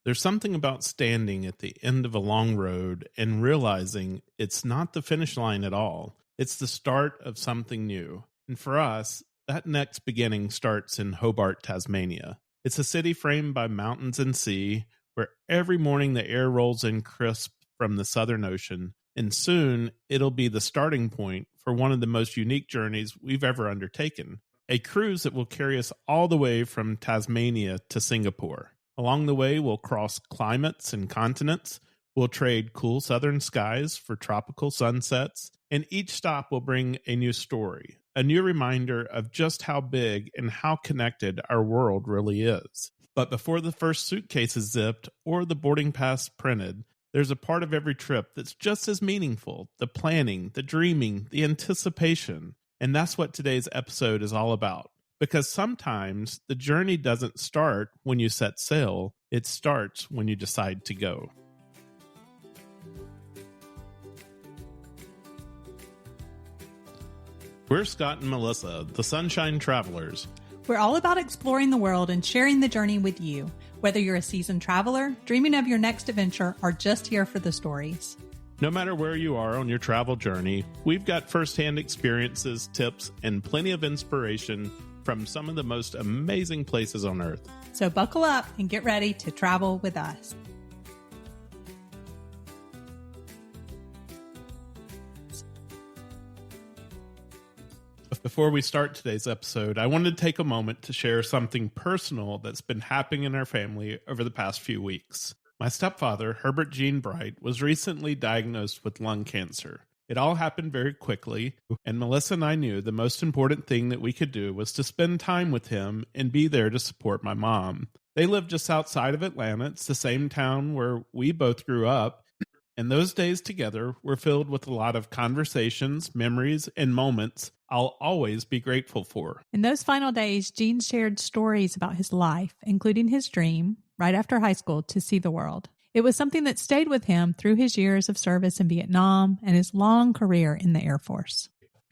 There's something about standing at the end of a long road and realizing it's not the finish line at all. It's the start of something new. And for us, that next beginning starts in Hobart, Tasmania. It's a city framed by mountains and sea, where every morning the air rolls in crisp from the Southern Ocean, and soon it'll be the starting point for one of the most unique journeys we've ever undertaken. A cruise that will carry us all the way from Tasmania to Singapore. Along the way, we'll cross climates and continents, we'll trade cool southern skies for tropical sunsets, and each stop will bring a new story, a new reminder of just how big and how connected our world really is. But before the first suitcase is zipped or the boarding pass printed, there's a part of every trip that's just as meaningful, the planning, the dreaming, the anticipation. And that's what today's episode is all about. Because sometimes the journey doesn't start when you set sail, it starts when you decide to go. We're Scott and Melissa, the Sunshine Travelers. We're all about exploring the world and sharing the journey with you, whether you're a seasoned traveler, dreaming of your next adventure, or just here for the stories. No matter where you are on your travel journey, we've got firsthand experiences, tips, and plenty of inspiration from some of the most amazing places on Earth. So buckle up and get ready to travel with us. Before we start today's episode, I wanted to take a moment to share something personal that's been happening in our family over the past few weeks. My stepfather, Herbert Gene Bright, was recently diagnosed with lung cancer. It all happened very quickly, and Melissa and I knew the most important thing that we could do was to spend time with him and be there to support my mom. They live just outside of Atlanta. It's the same town where we both grew up, and those days together were filled with a lot of conversations, memories, and moments I'll always be grateful for. In those final days, Gene shared stories about his life, including his dream, right after high school, to see the world. It was something that stayed with him through his years of service in Vietnam and his long career in the Air Force.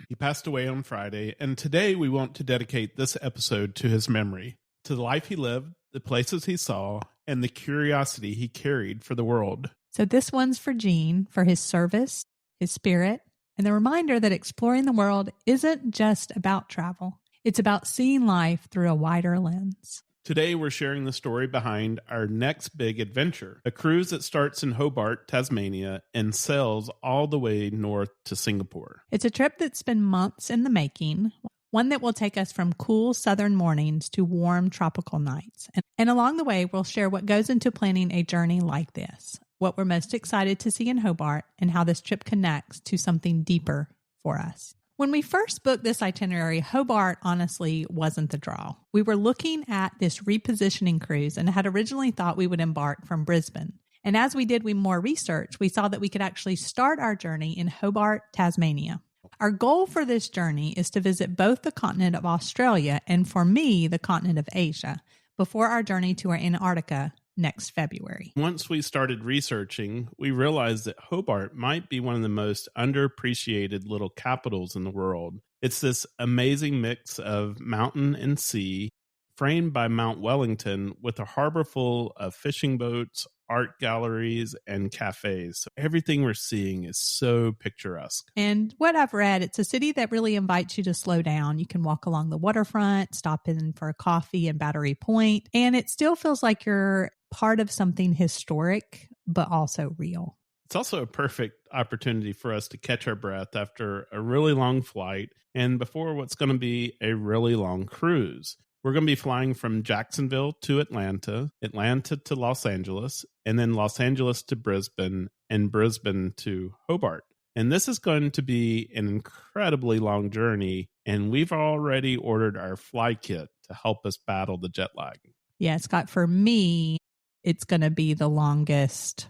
He passed away on Friday, and today we want to dedicate this episode to his memory, to the life he lived, the places he saw, and the curiosity he carried for the world. So this one's for Gene, for his service, his spirit, and the reminder that exploring the world isn't just about travel. It's about seeing life through a wider lens. Today, we're sharing the story behind our next big adventure, a cruise that starts in Hobart, Tasmania, and sails all the way north to Singapore. It's a trip that's been months in the making, one that will take us from cool southern mornings to warm tropical nights. And along the way, we'll share what goes into planning a journey like this, what we're most excited to see in Hobart, and how this trip connects to something deeper for us. When we first booked this itinerary, Hobart honestly wasn't the draw. We were looking at this repositioning cruise and had originally thought we would embark from Brisbane. And as we did more research, we saw that we could actually start our journey in Hobart, Tasmania. Our goal for this journey is to visit both the continent of Australia and, for me, the continent of Asia, before our journey to Antarctica next February. Once we started researching, we realized that Hobart might be one of the most underappreciated little capitals in the world. It's this amazing mix of mountain and sea, framed by Mount Wellington, with a harbor full of fishing boats, art galleries, and cafes. So everything we're seeing is so picturesque. And what I've read, it's a city that really invites you to slow down. You can walk along the waterfront, stop in for a coffee in Battery Point, and it still feels like you're part of something historic, but also real. It's also a perfect opportunity for us to catch our breath after a really long flight and before what's going to be a really long cruise. We're going to be flying from Jacksonville to Atlanta, Atlanta to Los Angeles, and then Los Angeles to Brisbane, and Brisbane to Hobart. And this is going to be an incredibly long journey, and we've already ordered our fly kit to help us battle the jet lag. Yeah, Scott, for me, it's going to be the longest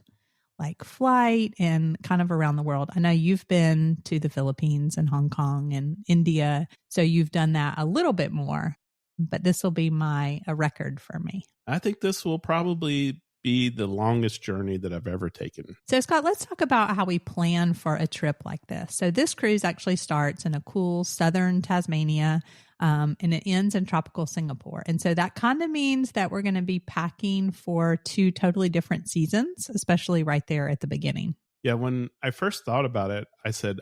flight and kind of around the world. I know you've been to the Philippines and Hong Kong and India, so you've done that a little bit more. But this will be a record for me. I think this will probably be the longest journey that I've ever taken. So Scott, let's talk about how we plan for a trip like this. So this cruise actually starts in a cool southern Tasmania, and it ends in tropical Singapore. And so that kind of means that we're going to be packing for 2 totally different seasons, especially right there at the beginning. Yeah, when I first thought about it, I said,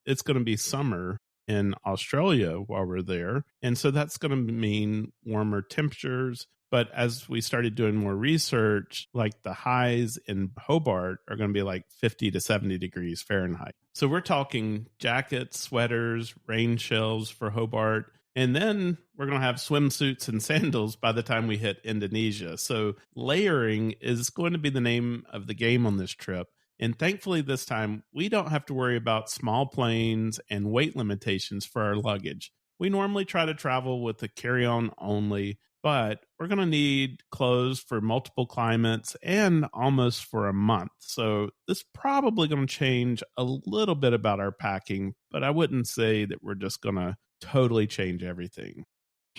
it's going to be summer in Australia while we're there. And so that's going to mean warmer temperatures. But as we started doing more research, like the highs in Hobart are going to be like 50 to 70 degrees Fahrenheit. So we're talking jackets, sweaters, rain shells for Hobart. And then we're going to have swimsuits and sandals by the time we hit Indonesia. So layering is going to be the name of the game on this trip. And thankfully, this time, we don't have to worry about small planes and weight limitations for our luggage. We normally try to travel with a carry-on only, but we're going to need clothes for multiple climates and almost for a month. So this is probably going to change a little bit about our packing, but I wouldn't say that we're just going to totally change everything.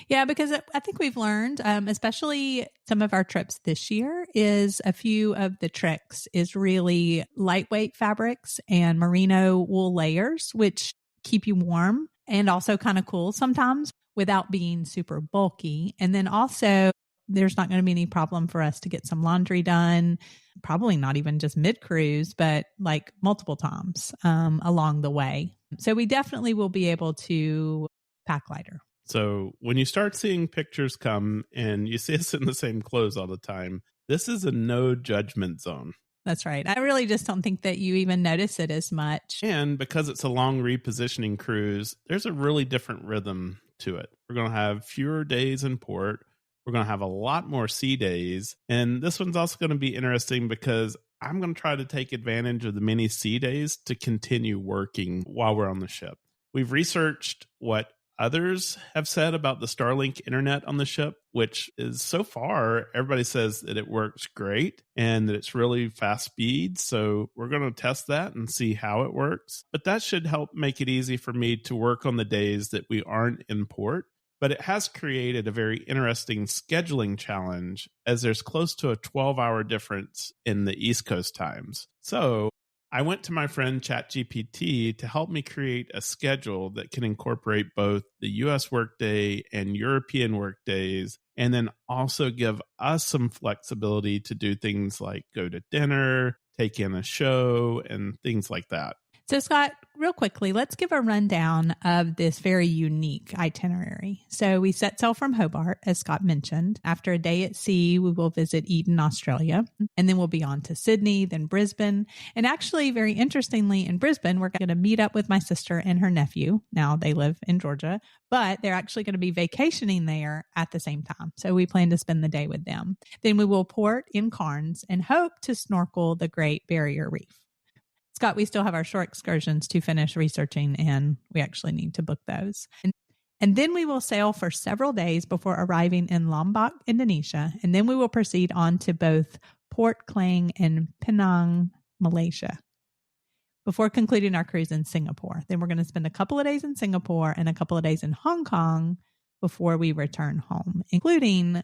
Yeah, because I think we've learned, especially some of our trips this year, is a few of the tricks is really lightweight fabrics and merino wool layers, which keep you warm and also kind of cool sometimes without being super bulky. And then also, there's not going to be any problem for us to get some laundry done, probably not even just mid-cruise, but like multiple times along the way. So we definitely will be able to pack lighter. So when you start seeing pictures come and you see us in the same clothes all the time, this is a no judgment zone. That's right. I really just don't think that you even notice it as much. And because it's a long repositioning cruise, there's a really different rhythm to it. We're going to have fewer days in port. We're going to have a lot more sea days. And this one's also going to be interesting because I'm going to try to take advantage of the many sea days to continue working while we're on the ship. We've researched what others have said about the Starlink internet on the ship, which is so far, everybody says that it works great and that it's really fast speed. So we're going to test that and see how it works. But that should help make it easy for me to work on the days that we aren't in port. But it has created a very interesting scheduling challenge as there's close to a 12-hour difference in the East Coast times. So I went to my friend ChatGPT to help me create a schedule that can incorporate both the US workday and European workdays, and then also give us some flexibility to do things like go to dinner, take in a show, and things like that. So, Scott, real quickly, let's give a rundown of this very unique itinerary. So we set sail from Hobart, as Scott mentioned. After a day at sea, we will visit Eden, Australia, and then we'll be on to Sydney, then Brisbane. And actually, very interestingly, in Brisbane, we're going to meet up with my sister and her nephew. Now they live in Georgia, but they're actually going to be vacationing there at the same time. So we plan to spend the day with them. Then we will port in Cairns and hope to snorkel the Great Barrier Reef. Scott, we still have our shore excursions to finish researching, and we actually need to book those. And then we will sail for several days before arriving in Lombok, Indonesia, and then we will proceed on to both Port Klang and Penang, Malaysia, before concluding our cruise in Singapore. Then we're going to spend a couple of days in Singapore and a couple of days in Hong Kong before we return home, including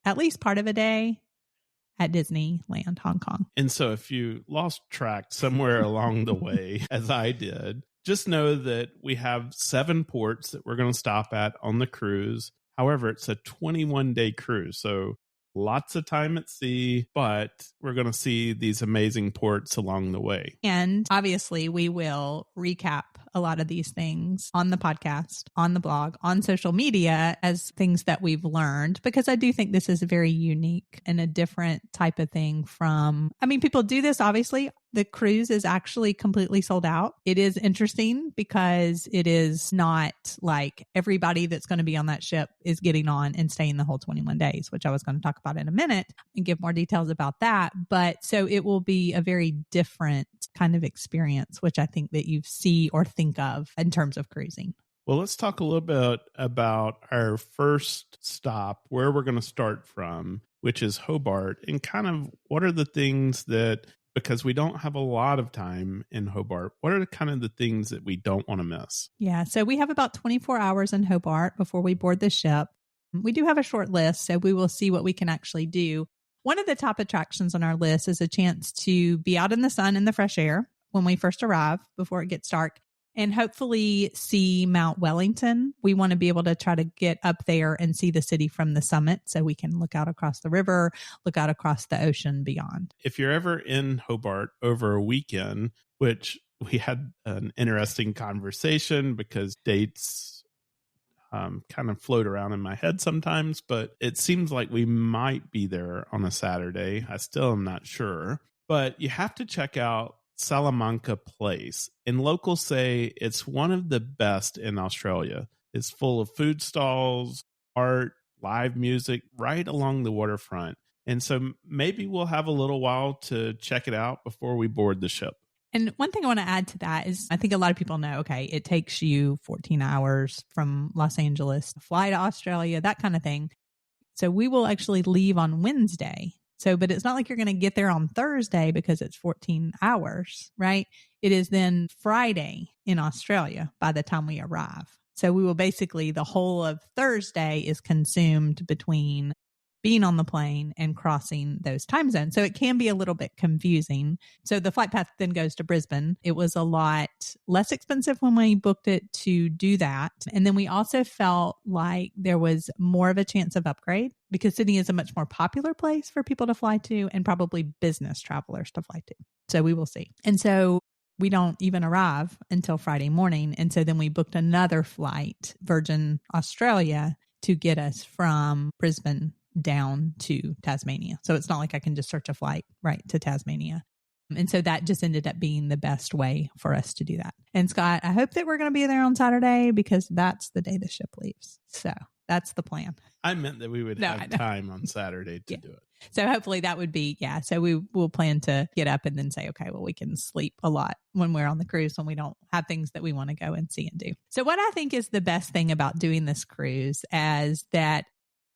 at least part of a day at Disneyland, Hong Kong. And so if you lost track somewhere along the way, as I did, just know that we have 7 ports that we're going to stop at on the cruise. However, it's a 21-day cruise, so lots of time at sea, but we're going to see these amazing ports along the way. And obviously, we will recap a lot of these things on the podcast, on the blog, on social media as things that we've learned, because I do think this is very unique and a different type of thing from, I mean, people do this, obviously. The cruise is actually completely sold out. It is interesting because it is not like everybody that's going to be on that ship is getting on and staying the whole 21 days, which I was going to talk about in a minute and give more details about that. But so it will be a very different kind of experience, which I think that you see or think of in terms of cruising. Well, let's talk a little bit about our first stop, where we're going to start from, which is Hobart, and kind of what are the things that, because we don't have a lot of time in Hobart, what are the kind of the things that we don't want to miss? Yeah, so we have about 24 hours in Hobart before we board the ship. We do have a short list, so we will see what we can actually do. One of the top attractions on our list is a chance to be out in the sun in the fresh air when we first arrive before it gets dark. and hopefully see Mount Wellington. We want to be able to try to get up there and see the city from the summit so we can look out across the river, look out across the ocean beyond. If you're ever in Hobart over a weekend, which we had an interesting conversation because dates kind of float around in my head sometimes, but it seems like we might be there on a Saturday. I still am not sure, but you have to check out Salamanca Place. And locals say it's one of the best in Australia. It's full of food stalls, art, live music right along the waterfront. And so maybe we'll have a little while to check it out before we board the ship. And one thing I want to add to that is I think a lot of people know, okay, it takes you 14 hours from Los Angeles to fly to Australia, that kind of thing. So we will actually leave on Wednesday. So, but it's not like you're going to get there on Thursday because it's 14 hours, right? It is then Friday in Australia by the time we arrive. So we will basically, the whole of Thursday is consumed between being on the plane and crossing those time zones. So it can be a little bit confusing. So the flight path then goes to Brisbane. It was a lot less expensive when we booked it to do that. And then we also felt like there was more of a chance of upgrade because Sydney is a much more popular place for people to fly to and probably business travelers to fly to. So we will see. And so we don't even arrive until Friday morning. And so then we booked another flight, Virgin Australia, to get us from Brisbane down to Tasmania. So it's not like I can just search a flight right to Tasmania. And so that just ended up being the best way for us to do that. And Scott, I hope that we're going to be there on Saturday because that's the day the ship leaves. So that's the plan. I meant that we would have time on Saturday to do it. So hopefully that would be, so we will plan to get up and then say, okay, well, we can sleep a lot when we're on the cruise when we don't have things that we want to go and see and do. So what I think is the best thing about doing this cruise is that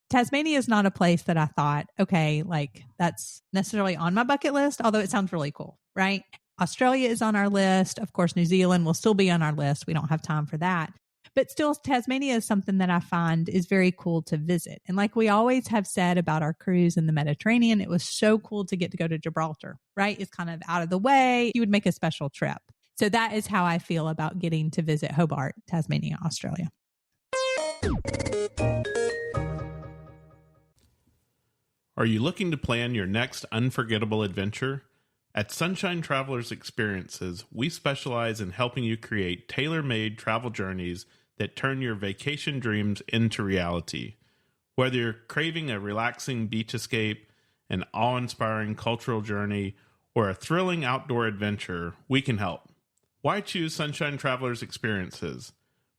Tasmania is not a place that I thought, okay, like that's necessarily on my bucket list, although it sounds really cool, right? Australia is on our list. Of course, New Zealand will still be on our list. We don't have time for that. But still, Tasmania is something that I find is very cool to visit. And like we always have said about our cruise in the Mediterranean, it was so cool to get to go to Gibraltar, right? It's kind of out of the way. You would make a special trip. So that is how I feel about getting to visit Hobart, Tasmania, Australia. Are you looking to plan your next unforgettable adventure? At Sunshine Travelers Experiences, we specialize in helping you create tailor-made travel journeys that turn your vacation dreams into reality. Whether you're craving a relaxing beach escape, an awe-inspiring cultural journey, or a thrilling outdoor adventure, we can help. Why choose Sunshine Travelers Experiences?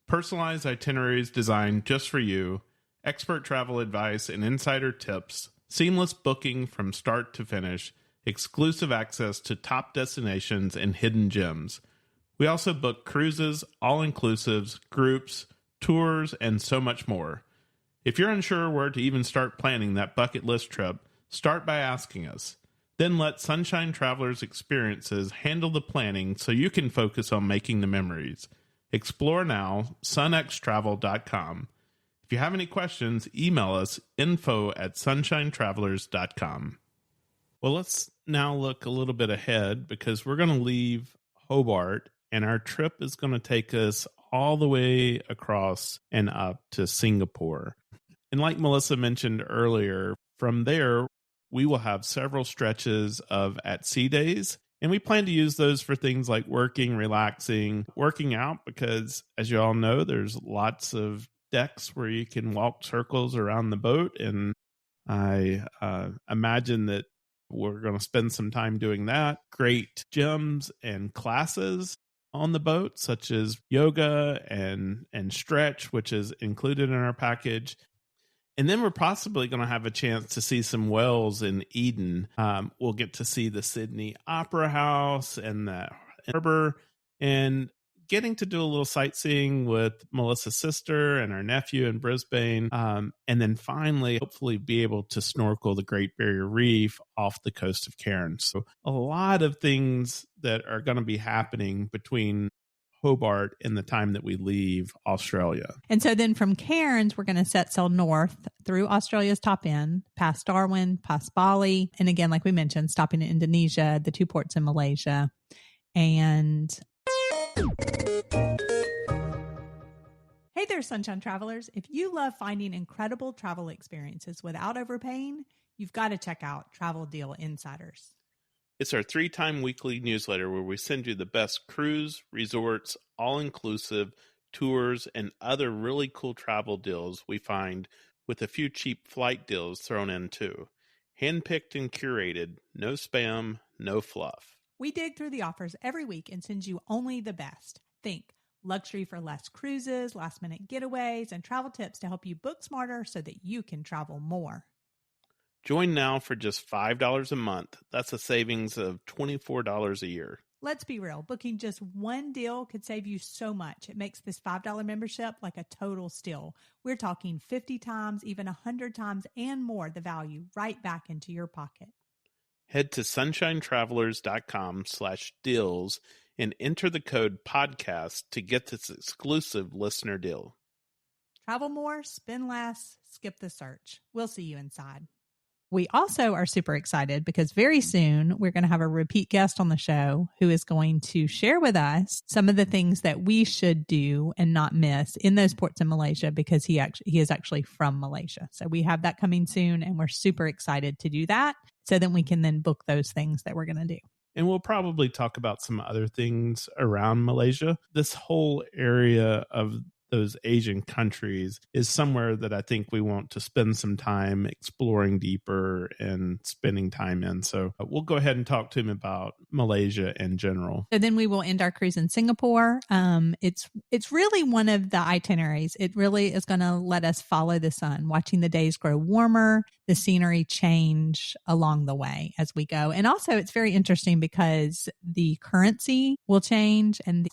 Personalized itineraries designed just for you, expert travel advice and insider tips, seamless booking from start to finish, exclusive access to top destinations and hidden gems. We also book cruises, all-inclusives, groups, tours, and so much more. If you're unsure where to even start planning that bucket list trip, start by asking us. Then let Sunshine Travelers Experiences handle the planning so you can focus on making the memories. Explore now, sunxtravel.com. If you have any questions, email us info@sunshinetravelers.com. Well, let's now look a little bit ahead because we're going to leave Hobart and our trip is going to take us all the way across and up to Singapore. And like Melissa mentioned earlier, from there, we will have several stretches of at-sea days. And we plan to use those for things like working, relaxing, working out, because as you all know, there's lots of decks where you can walk circles around the boat. And I imagine that we're going to spend some time doing that. Great gyms and classes on the boat, such as yoga and stretch, which is included in our package. And then we're possibly going to have a chance to see some whales in Eden. We'll get to see the Sydney Opera House and the harbor, and getting to do a little sightseeing with Melissa's sister and our nephew in Brisbane. And then finally, hopefully be able to snorkel the Great Barrier Reef off the coast of Cairns. So a lot of things that are going to be happening between Hobart and the time that we leave Australia. And so then from Cairns, we're going to set sail north through Australia's top end, past Darwin, past Bali. And again, like we mentioned, stopping in Indonesia, the 2 ports in Malaysia. And Hey there, Sunshine Travelers. If you love finding incredible travel experiences without overpaying, you've got to check out Travel Deal Insiders. It's our 3-time weekly newsletter where we send you the best cruise, resorts, all-inclusive, tours, and other really cool travel deals we find, with a few cheap flight deals thrown in too. Handpicked and curated, no spam, no fluff. We dig through the offers every week and send you only the best. Think luxury for less cruises, last-minute getaways, and travel tips to help you book smarter so that you can travel more. Join now for just $5 a month. That's a savings of $24 a year. Let's be real. Booking just one deal could save you so much. It makes this $5 membership like a total steal. We're talking 50 times, even 100 times, and more the value right back into your pocket. Head to sunshinetravelers.com/deals and enter the code podcast to get this exclusive listener deal. Travel more, spend less, skip the search. We'll see you inside. We also are super excited because very soon we're going to have a repeat guest on the show who is going to share with us some of the things that we should do and not miss in those ports in Malaysia, because he is actually from Malaysia. So we have that coming soon, and we're super excited to do that so that we can then book those things that we're going to do. And we'll probably talk about some other things around Malaysia. This whole area of those Asian countries is somewhere that I think we want to spend some time exploring deeper and spending time in. So we'll go ahead and talk to him about Malaysia in general. So then we will end our cruise in Singapore. It's really one of the itineraries. It really is going to let us follow the sun, watching the days grow warmer, the scenery change along the way as we go. And also it's very interesting because the currency will change, and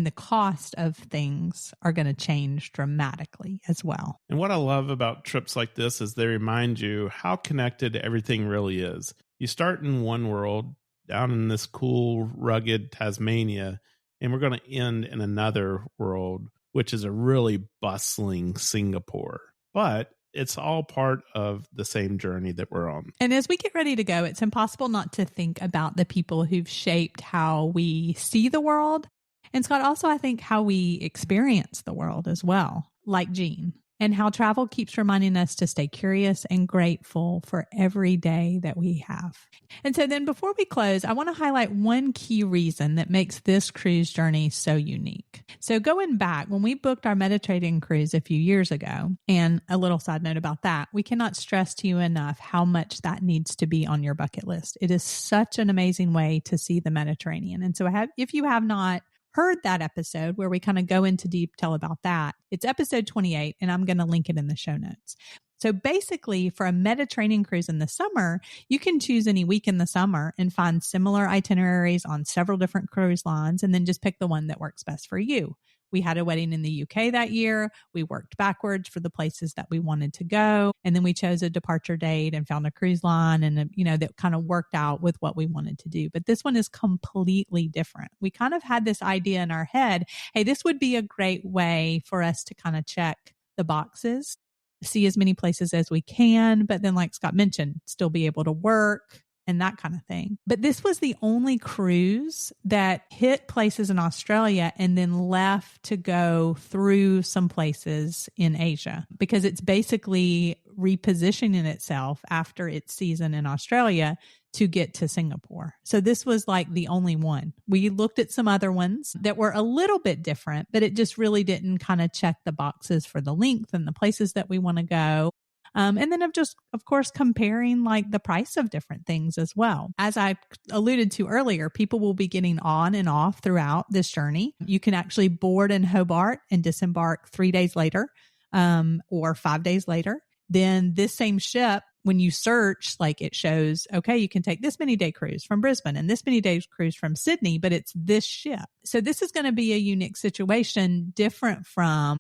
the cost of things are going to change dramatically as well. And what I love about trips like this is they remind you how connected everything really is. You start in one world, down in this cool, rugged Tasmania, and we're going to end in another world, which is a really bustling Singapore. But it's all part of the same journey that we're on. And as we get ready to go, it's impossible not to think about the people who've shaped how we see the world. And Scott, also, I think how we experience the world as well, like Jean, and how travel keeps reminding us to stay curious and grateful for every day that we have. And so then before we close, I want to highlight one key reason that makes this cruise journey so unique. So going back, when we booked our Mediterranean cruise a few years ago, and a little side note about that, we cannot stress to you enough how much that needs to be on your bucket list. It is such an amazing way to see the Mediterranean. And so if you have not heard that episode where we kind of go into detail about that, it's episode 28, and I'm going to link it in the show notes. So basically, for a Mediterranean cruise in the summer, you can choose any week in the summer and find similar itineraries on several different cruise lines, and then just pick the one that works best for you. We had a wedding in the UK that year. We worked backwards for the places that we wanted to go. And then we chose a departure date and found a cruise line, and, that kind of worked out with what we wanted to do. But this one is completely different. We kind of had this idea in our head, hey, this would be a great way for us to kind of check the boxes, see as many places as we can, but then, like Scott mentioned, still be able to work and that kind of thing. But this was the only cruise that hit places in Australia and then left to go through some places in Asia, because it's basically repositioning itself after its season in Australia to get to Singapore. So this was like the only one. We looked at some other ones that were a little bit different, but it just really didn't kind of check the boxes for the length and the places that we want to go. And then of course, comparing like the price of different things as well. As I alluded to earlier, people will be getting on and off throughout this journey. You can actually board in Hobart and disembark 3 days later, or 5 days later. Then this same ship, when you search, like it shows, okay, you can take this many day cruise from Brisbane and this many days cruise from Sydney, but it's this ship. So this is going to be a unique situation, different from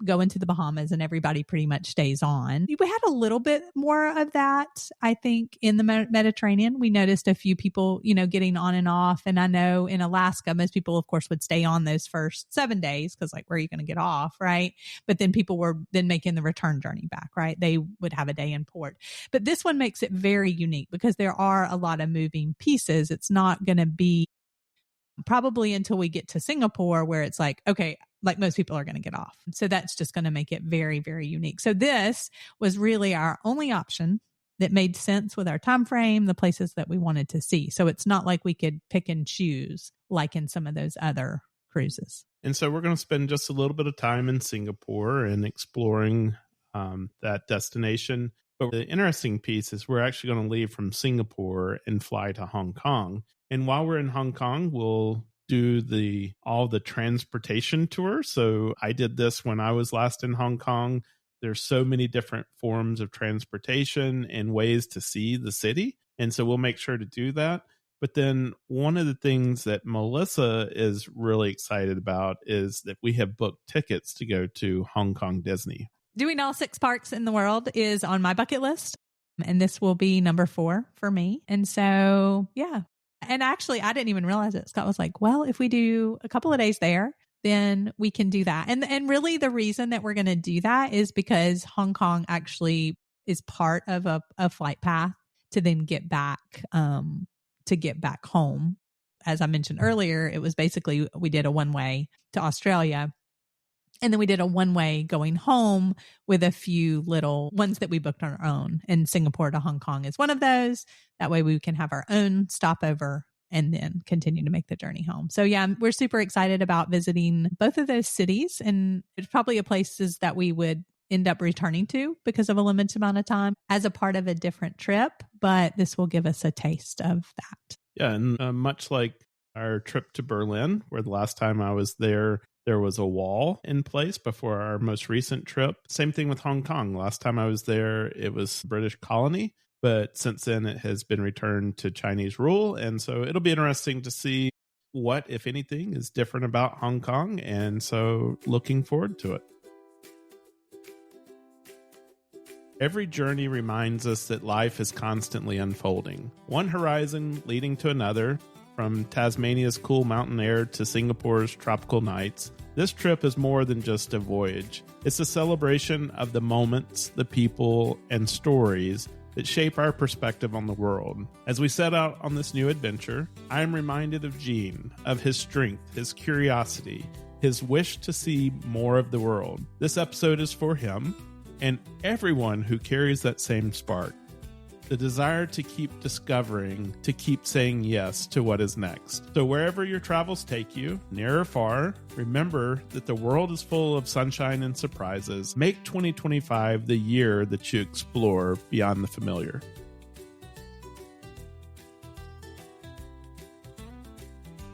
going to the Bahamas and everybody pretty much stays on. We had a little bit more of that, I think, in the Mediterranean. We noticed a few people, getting on and off. And I know in Alaska, most people, of course, would stay on those first 7 days because, like, where are you going to get off, right? But then people were then making the return journey back, right? They would have a day in port. But this one makes it very unique because there are a lot of moving pieces. It's not going to be probably until we get to Singapore where it's like, okay, like most people are going to get off. So that's just going to make it very, very unique. So this was really our only option that made sense with our time frame, the places that we wanted to see. So it's not like we could pick and choose like in some of those other cruises. And so we're going to spend just a little bit of time in Singapore and exploring that destination. But the interesting piece is we're actually going to leave from Singapore and fly to Hong Kong. And while we're in Hong Kong, we'll do all the transportation tour. So I did this when I was last in Hong Kong. There's so many different forms of transportation and ways to see the city. And so we'll make sure to do that. But then one of the things that Melissa is really excited about is that we have booked tickets to go to Hong Kong Disney. Doing all 6 parks in the world is on my bucket list. And this will be number 4 for me. And so, yeah. And actually, I didn't even realize it. Scott was like, well, if we do a couple of days there, then we can do that. And really the reason that we're going to do that is because Hong Kong actually is part of a flight path to then get back, home. As I mentioned earlier, it was basically, we did a one-way to Australia. And then we did a one-way going home with a few little ones that we booked on our own. And Singapore to Hong Kong is one of those. That way we can have our own stopover and then continue to make the journey home. So yeah, we're super excited about visiting both of those cities. And it's probably places that we would end up returning to because of a limited amount of time as a part of a different trip. But this will give us a taste of that. Yeah, and much like our trip to Berlin, where the last time I was there was a wall in place before our most recent trip. Same thing with Hong Kong. Last time I was there, it was a British colony, but since then it has been returned to Chinese rule. And so it'll be interesting to see what, if anything, is different about Hong Kong. And so looking forward to it. Every journey reminds us that life is constantly unfolding, one horizon leading to another. From Tasmania's cool mountain air to Singapore's tropical nights, this trip is more than just a voyage. It's a celebration of the moments, the people, and stories that shape our perspective on the world. As we set out on this new adventure, I am reminded of Gene, of his strength, his curiosity, his wish to see more of the world. This episode is for him and everyone who carries that same spark. The desire to keep discovering, to keep saying yes to what is next. So wherever your travels take you, near or far, remember that the world is full of sunshine and surprises. Make 2025 the year that you explore beyond the familiar.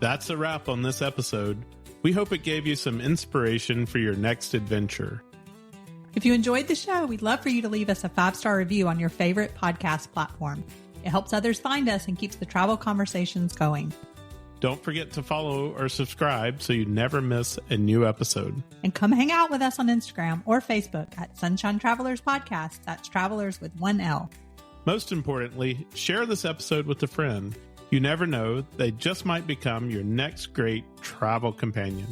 That's a wrap on this episode. We hope it gave you some inspiration for your next adventure. If you enjoyed the show, we'd love for you to leave us a 5-star review on your favorite podcast platform. It helps others find us and keeps the travel conversations going. Don't forget to follow or subscribe so you never miss a new episode. And come hang out with us on Instagram or Facebook at Sunshine Travelers Podcast. That's Travelers with 1 L. Most importantly, share this episode with a friend. You never know, they just might become your next great travel companion.